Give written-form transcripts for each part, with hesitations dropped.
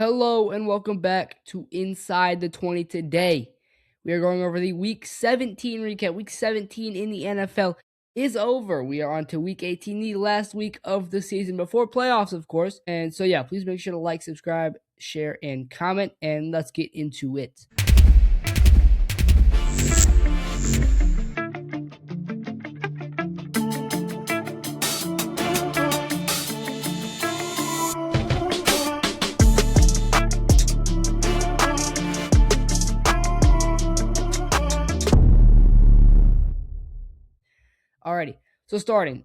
Hello and welcome back to Inside the 20 today. We are going over the Week 17 recap. Week 17 in the NFL is over. We are on to Week 18, the last week of the season before playoffs, of course. And so, yeah, please make sure to like, subscribe, share, and comment. And let's get into it. Alrighty, so starting,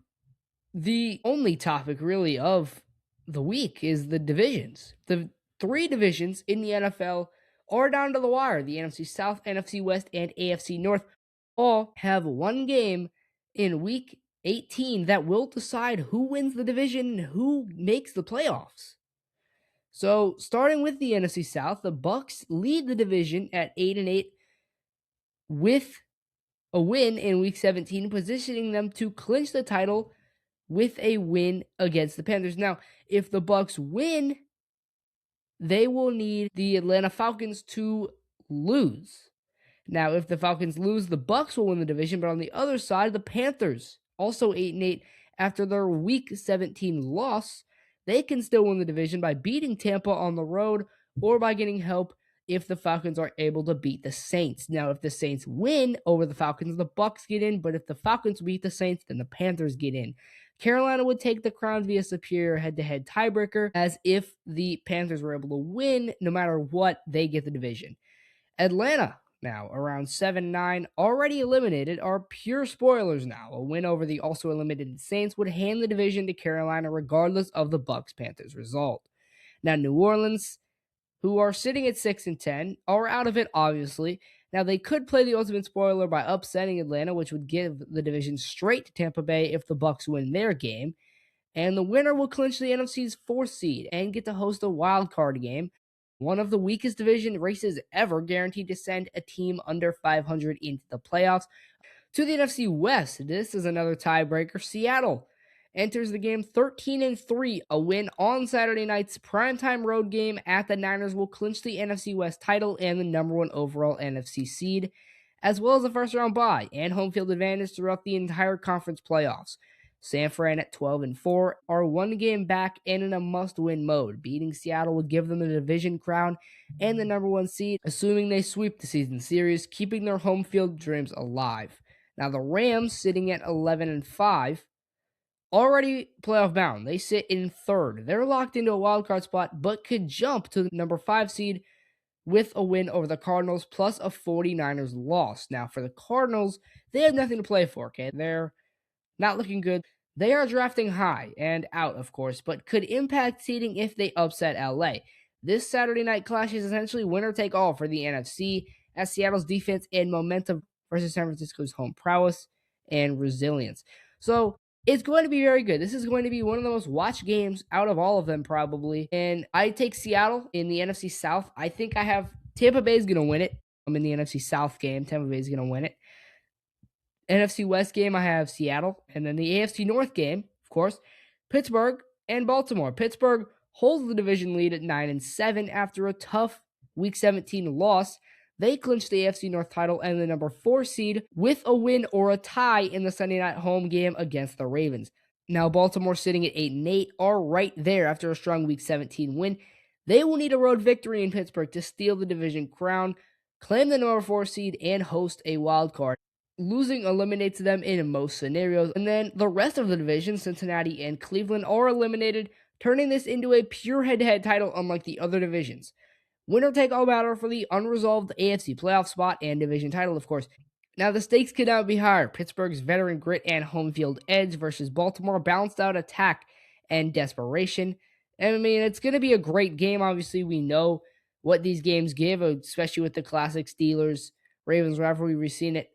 the only topic really of the week is the divisions. The three divisions in the NFL are down to the wire. The NFC South, NFC West, and AFC North all have one game in week 18 that will decide who wins the division and who makes the playoffs. So, starting with the NFC South, the Bucks lead the division at 8-8 with a win in week 17, positioning them to clinch the title with a win against the Panthers. Now, if the Bucks win, they will need the Atlanta Falcons to lose. Now, if the Falcons lose, the Bucks will win the division, but on the other side, the Panthers, also 8-8 after their week 17 loss, they can still win the division by beating Tampa on the road or by getting help if the Falcons are able to beat the Saints. Now, if the Saints win over the Falcons, the Bucks get in, but if the Falcons beat the Saints, then the Panthers get in. Carolina would take the crown via superior head-to-head tiebreaker, as if the Panthers were able to win, no matter what, they get the division. Atlanta, now around 7-9, already eliminated, are pure spoilers now. A win over the also eliminated Saints would hand the division to Carolina regardless of the Bucks-Panthers result. Now, New Orleans, who are sitting at 6-10, are out of it, obviously. Now, they could play the ultimate spoiler by upsetting Atlanta, which would give the division straight to Tampa Bay if the Bucks win their game. And the winner will clinch the NFC's 4th seed and get to host a wild card game. One of the weakest division races ever, guaranteed to send a team under 500 into the playoffs. To the NFC West, this is another tiebreaker. Seattle enters the game 13-3. A win on Saturday night's primetime road game at the Niners will clinch the NFC West title and the number 1 overall NFC seed, as well as a first-round bye and home field advantage throughout the entire conference playoffs. San Fran at 12-4 are one game back and in a must-win mode. Beating Seattle would give them the division crown and the number 1 seed, assuming they sweep the season series, keeping their home field dreams alive. Now, the Rams, sitting at 11-5, already playoff bound. They sit in 3rd. They're locked into a wild card spot, but could jump to the number 5 seed with a win over the Cardinals, plus a 49ers loss. Now, for the Cardinals, they have nothing to play for, okay? They're not looking good. They are drafting high and out, of course, but could impact seeding if they upset LA. This Saturday night clash is essentially winner-take-all for the NFC, as Seattle's defense and momentum versus San Francisco's home prowess and resilience. So it's going to be very good. This is going to be one of the most watched games out of all of them, probably. And I take Seattle in the NFC South. I think I have Tampa Bay is going to win it. I'm in the NFC South game. Tampa Bay is going to win it. NFC West game, I have Seattle. And then the AFC North game, of course, Pittsburgh and Baltimore. Pittsburgh holds the division lead at 9-7 after a tough Week 17 loss. They clinched the AFC North title and the number 4 seed with a win or a tie in the Sunday night home game against the Ravens. Now, Baltimore, sitting at 8-8, are right there after a strong Week 17 win. They will need a road victory in Pittsburgh to steal the division crown, claim the number 4 seed, and host a wild card. Losing eliminates them in most scenarios. And then the rest of the division, Cincinnati and Cleveland, are eliminated, turning this into a pure head-to-head title unlike the other divisions. Winner-take-all battle for the unresolved AFC playoff spot and division title, of course. Now, the stakes could not be higher. Pittsburgh's veteran grit and home field edge versus Baltimore balanced out attack and desperation. And I mean, it's going to be a great game. Obviously, we know what these games give, especially with the classic Steelers-Ravens rivalry. We've seen it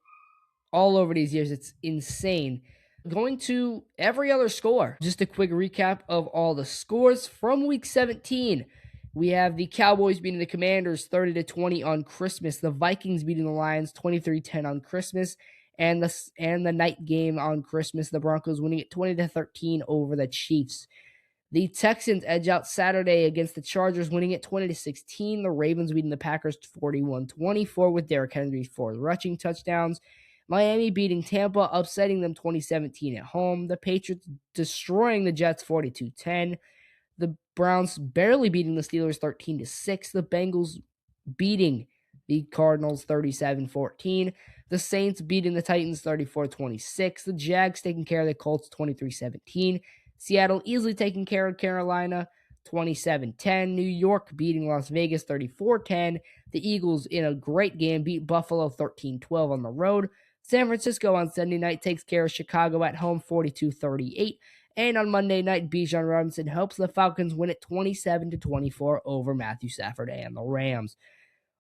all over these years. It's insane. Going to every other score. Just a quick recap of all the scores from Week 17. We have the Cowboys beating the Commanders 30-20 on Christmas. The Vikings beating the Lions 23-10 on Christmas. And the night game on Christmas, the Broncos winning it 20-13 over the Chiefs. The Texans edge out Saturday against the Chargers, winning it 20-16. The Ravens beating the Packers 41-24 with Derrick Henry's 4 rushing touchdowns. Miami beating Tampa, upsetting them 20-17 at home. The Patriots destroying the Jets 42-10. The Browns barely beating the Steelers 13-6. The Bengals beating the Cardinals 37-14. The Saints beating the Titans 34-26. The Jags taking care of the Colts 23-17. Seattle easily taking care of Carolina 27-10. New York beating Las Vegas 34-10. The Eagles in a great game beat Buffalo 13-12 on the road. San Francisco on Sunday night takes care of Chicago at home 42-38. And on Monday night, Bijan Robinson helps the Falcons win it 27-24 over Matthew Stafford and the Rams.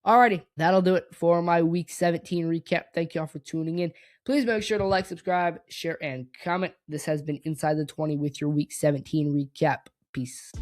Alrighty, that'll do it for my Week 17 recap. Thank you all for tuning in. Please make sure to like, subscribe, share, and comment. This has been Inside the 20 with your Week 17 recap. Peace.